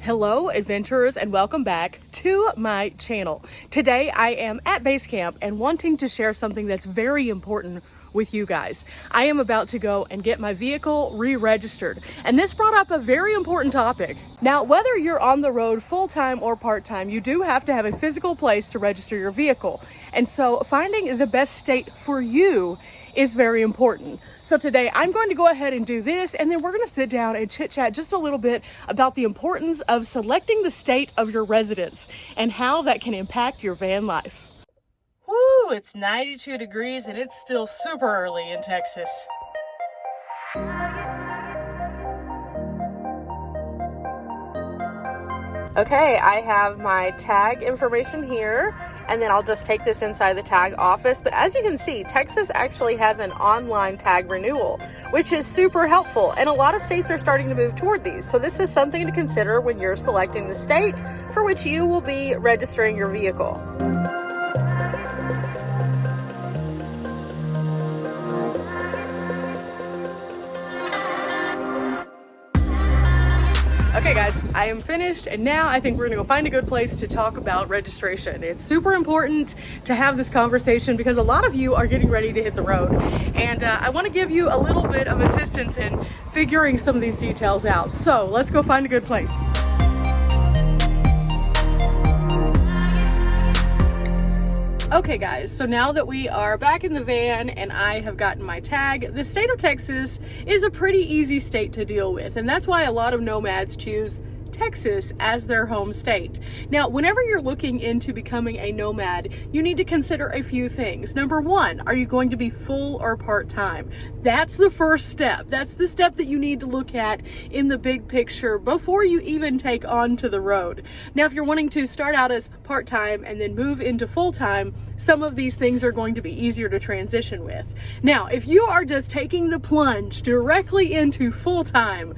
Hello adventurers, and welcome back to my channel. Today I am at base camp and wanting to share something that's very important with you guys. I am about to go and get my vehicle re-registered, and this brought up a very important topic. Now, whether you're on the road full-time or part-time, you do have to have a physical place to register your vehicle, and so finding the best state for you is very important. So today I'm going to go ahead and do this, and then we're going to sit down and chit chat just a little bit about the importance of selecting the state of your residence and how that can impact your van life. Woo, it's 92 degrees and it's still super early in Texas. Okay, I have my tag information here, and then I'll just take this inside the tag office. But as you can see, Texas actually has an online tag renewal, which is super helpful, and a lot of states are starting to move toward these. So this is something to consider when you're selecting the state for which you will be registering your vehicle. Okay guys, I am finished, and now I think we're gonna go find a good place to talk about registration. It's super important to have this conversation because a lot of you are getting ready to hit the road, and I want to give you a little bit of assistance in figuring some of these details out. So let's go find a good place. Okay guys, so now that we are back in the van and I have gotten my tag, the state of Texas is a pretty easy state to deal with, and that's why a lot of nomads choose Texas as their home state. Now, whenever you're looking into becoming a nomad, you need to consider a few things. Number one, are you going to be full or part-time? That's the first step. That's the step that you need to look at in the big picture before you even take on to the road. Now, if you're wanting to start out as part-time and then move into full-time, some of these things are going to be easier to transition with. Now, if you are just taking the plunge directly into full-time,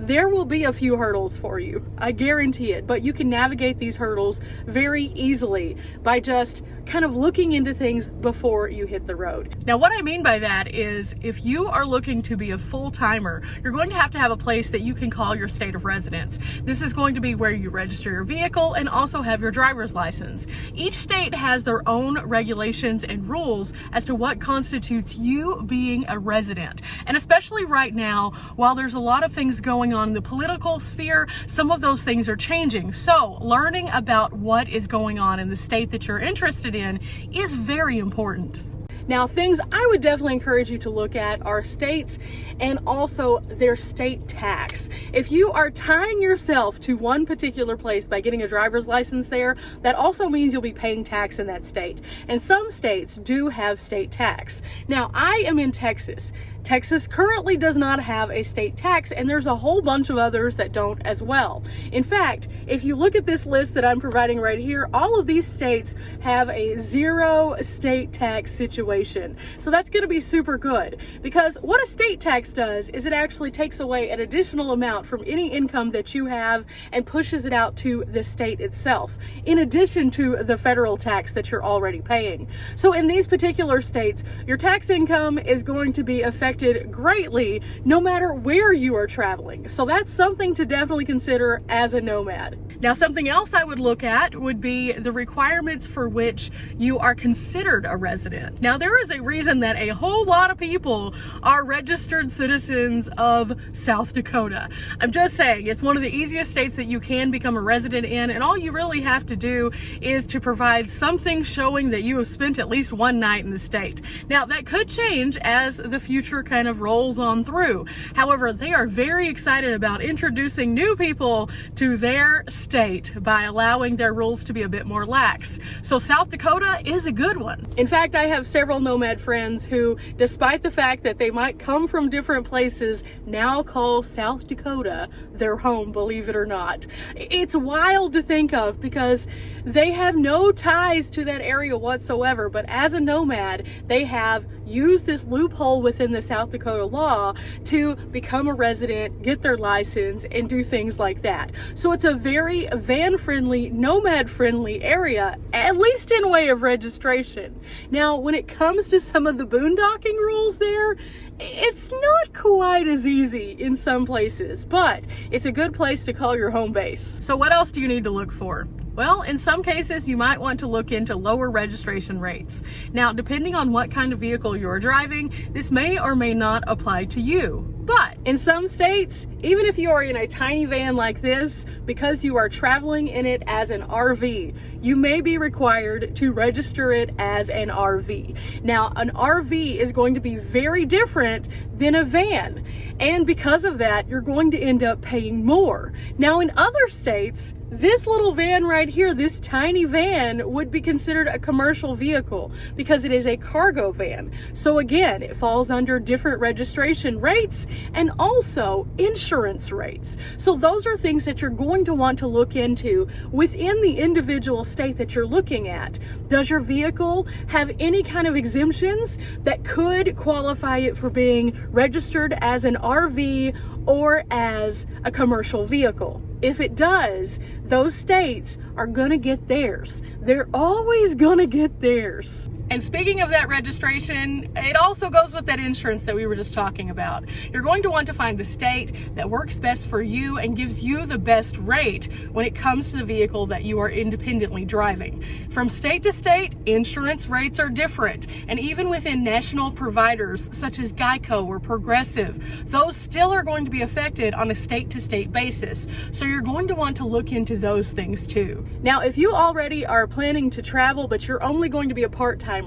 there will be a few hurdles for you, I guarantee it, but you can navigate these hurdles very easily by just kind of looking into things before you hit the road. Now, what I mean by that is if you are looking to be a full-timer, you're going to have a place that you can call your state of residence. This is going to be where you register your vehicle and also have your driver's license. Each state has their own regulations and rules as to what constitutes you being a resident. And especially right now, while there's a lot of things going on in the political sphere, some of those things are changing. So learning about what is going on in the state that you're interested in is very important. Now, things I would definitely encourage you to look at are states and also their state tax. If you are tying yourself to one particular place by getting a driver's license there, that also means you'll be paying tax in that state. And some states do have state tax. Now, I am in Texas. Texas currently does not have a state tax, and there's a whole bunch of others that don't as well. In fact, if you look at this list that I'm providing right here, all of these states have a zero state tax situation. So that's going to be super good, because what a state tax does is it actually takes away an additional amount from any income that you have and pushes it out to the state itself, in addition to the federal tax that you're already paying. So in these particular states, your tax income is going to be affected greatly no matter where you are traveling. So that's something to definitely consider as a nomad. Now, something else I would look at would be the requirements for which you are considered a resident. Now, there is a reason that a whole lot of people are registered citizens of South Dakota. I'm just saying, it's one of the easiest states that you can become a resident in, and all you really have to do is to provide something showing that you have spent at least one night in the state. Now, that could change as the future kind of rolls on through. However, they are very excited about introducing new people to their state by allowing their rules to be a bit more lax. So South Dakota is a good one. In fact, I have several nomad friends who, despite the fact that they might come from different places, now call South Dakota their home, believe it or not. It's wild to think of because they have no ties to that area whatsoever, but as a nomad, they have used this loophole within the South Dakota law to become a resident, get their license, and do things like that. So it's a very van-friendly, nomad-friendly area, at least in way of registration. Now, when it comes to some of the boondocking rules there, it's not quite as easy in some places, but it's a good place to call your home base. So what else do you need to look for? Well, in some cases, you might want to look into lower registration rates. Now, depending on what kind of vehicle you're driving, this may or may not apply to you. But in some states, even if you are in a tiny van like this, because you are traveling in it as an RV, you may be required to register it as an RV. Now, an RV is going to be very different than a van. And because of that, you're going to end up paying more. Now, in other states, this little van right here, this tiny van, would be considered a commercial vehicle because it is a cargo van. So again, it falls under different registration rates and also insurance rates. So those are things that you're going to want to look into within the individual state that you're looking at. Does your vehicle have any kind of exemptions that could qualify it for being registered as an RV or as a commercial vehicle? If it does, those states are gonna get theirs. They're always gonna get theirs. And speaking of that registration, it also goes with that insurance that we were just talking about. You're going to want to find a state that works best for you and gives you the best rate when it comes to the vehicle that you are independently driving. From state to state, insurance rates are different. And even within national providers such as Geico or Progressive, those still are going to be affected on a state-to-state basis. So you're going to want to look into those things too. Now, if you already are planning to travel, but you're only going to be a part-timer,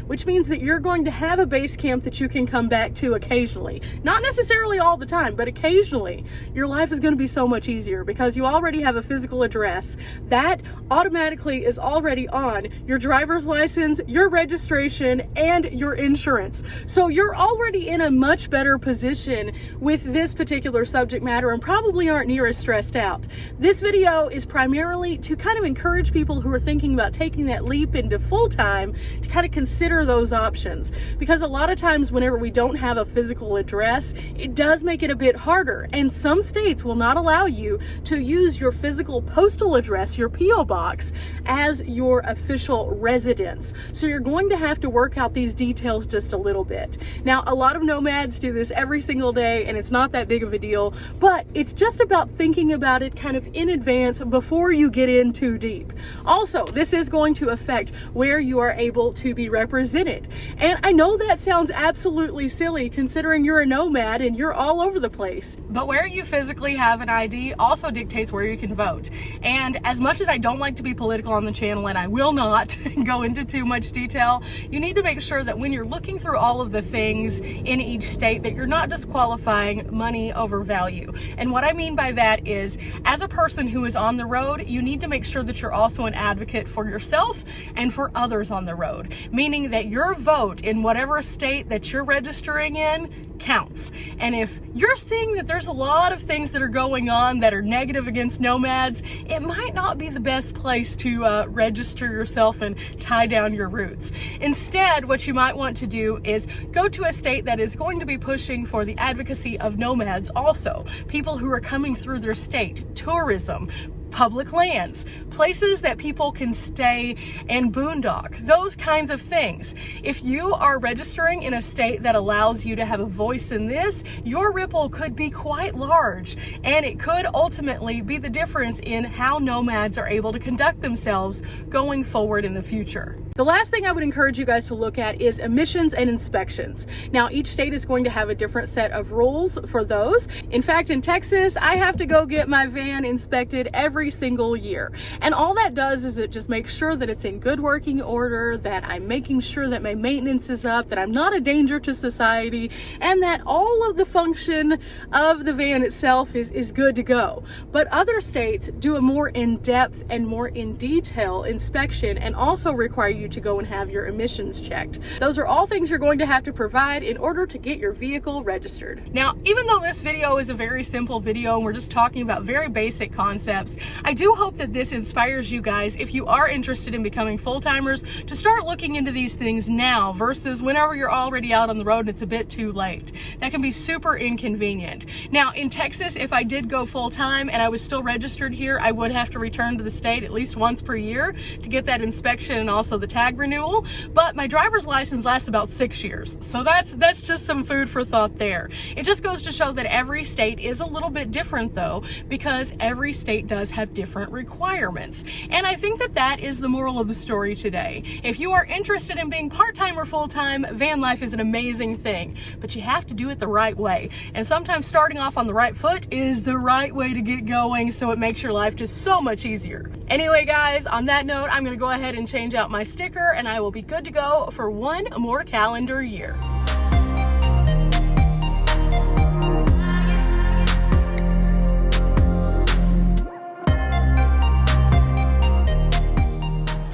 which means that you're going to have a base camp that you can come back to occasionally. Not necessarily all the time, but occasionally. Your life is going to be so much easier because you already have a physical address. That automatically is already on your driver's license, your registration, and your insurance. So you're already in a much better position with this particular subject matter and probably aren't near as stressed out. This video is primarily to kind of encourage people who are thinking about taking that leap into full-time to kind of consider those options, because a lot of times whenever we don't have a physical address, it does make it a bit harder, and some states will not allow you to use your physical postal address, your P.O. box, as your official residence. So you're going to have to work out these details just a little bit. Now, a lot of nomads do this every single day and it's not that big of a deal, but it's just about thinking about it kind of in advance before you get in too deep. Also, this is going to affect where you are able to be represented. And I know that sounds absolutely silly considering you're a nomad and you're all over the place, but where you physically have an ID also dictates where you can vote. And as much as I don't like to be political on the channel, and I will not go into too much detail, you need to make sure that when you're looking through all of the things in each state that you're not disqualifying money over value. And what I mean by that is, as a person who is on the road, you need to make sure that you're also an advocate for yourself and for others on the road, meaning that your vote in whatever state that you're registering in counts. And if you're seeing that there's a lot of things that are going on that are negative against nomads, it might not be the best place to register yourself and tie down your roots. Instead, what you might want to do is go to a state that is going to be pushing for the advocacy of nomads also, people who are coming through their state, tourism, public lands, places that people can stay and boondock, those kinds of things. If you are registering in a state that allows you to have a voice in this, your ripple could be quite large, and it could ultimately be the difference in how nomads are able to conduct themselves going forward in the future. The last thing I would encourage you guys to look at is emissions and inspections. Now, each state is going to have a different set of rules for those. In fact, in Texas, I have to go get my van inspected every single year. And all that does is it just makes sure that it's in good working order, that I'm making sure that my maintenance is up, that I'm not a danger to society, and that all of the function of the van itself is good to go. But other states do a more in-depth and more in detail inspection and also require you to go and have your emissions checked. Those are all things you're going to have to provide in order to get your vehicle registered. Now, even though this video is a very simple video and we're just talking about very basic concepts, I do hope that this inspires you guys, if you are interested in becoming full-timers, to start looking into these things now versus whenever you're already out on the road and it's a bit too late. That can be super inconvenient. Now in Texas, if I did go full-time and I was still registered here, I would have to return to the state at least once per year to get that inspection and also the tag renewal. But my driver's license lasts about 6 years. So that's just some food for thought there. It just goes to show that every state is a little bit different though, because every state does have different requirements. And I think that that is the moral of the story today. If you are interested in being part-time or full-time, van life is an amazing thing, but you have to do it the right way. And sometimes starting off on the right foot is the right way to get going, so it makes your life just so much easier. Anyway guys, on that note, I'm gonna go ahead and change out my sticker and I will be good to go for one more calendar year.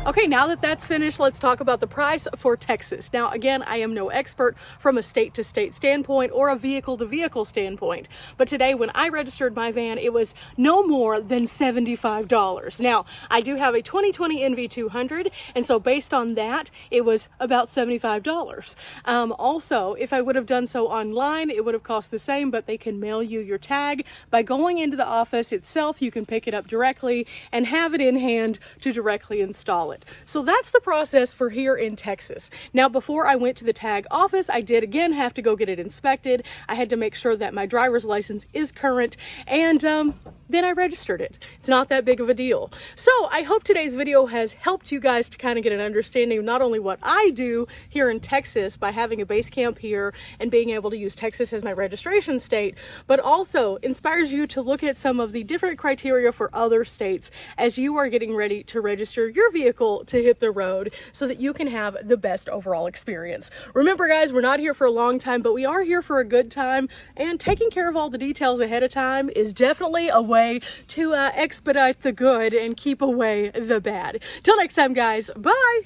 Okay, now that that's finished, let's talk about the price for Texas. Now, again, I am no expert from a state-to-state standpoint or a vehicle-to-vehicle standpoint, but today when I registered my van, it was no more than $75. Now, I do have a 2020 NV200, and so based on that, it was about $75. Also, if I would have done so online, it would have cost the same, but they can mail you your tag. By going into the office itself, you can pick it up directly and have it in hand to directly install it. So that's the process for here in Texas. Now, before I went to the tag office, I did again have to go get it inspected. I had to make sure that my driver's license is current, and then I registered it. It's not that big of a deal. So I hope today's video has helped you guys to kind of get an understanding of not only what I do here in Texas by having a base camp here and being able to use Texas as my registration state, but also inspires you to look at some of the different criteria for other states as you are getting ready to register your vehicle to hit the road so that you can have the best overall experience. Remember guys, we're not here for a long time, but we are here for a good time, and taking care of all the details ahead of time is definitely a way to expedite the good and keep away the bad. Till next time guys, bye!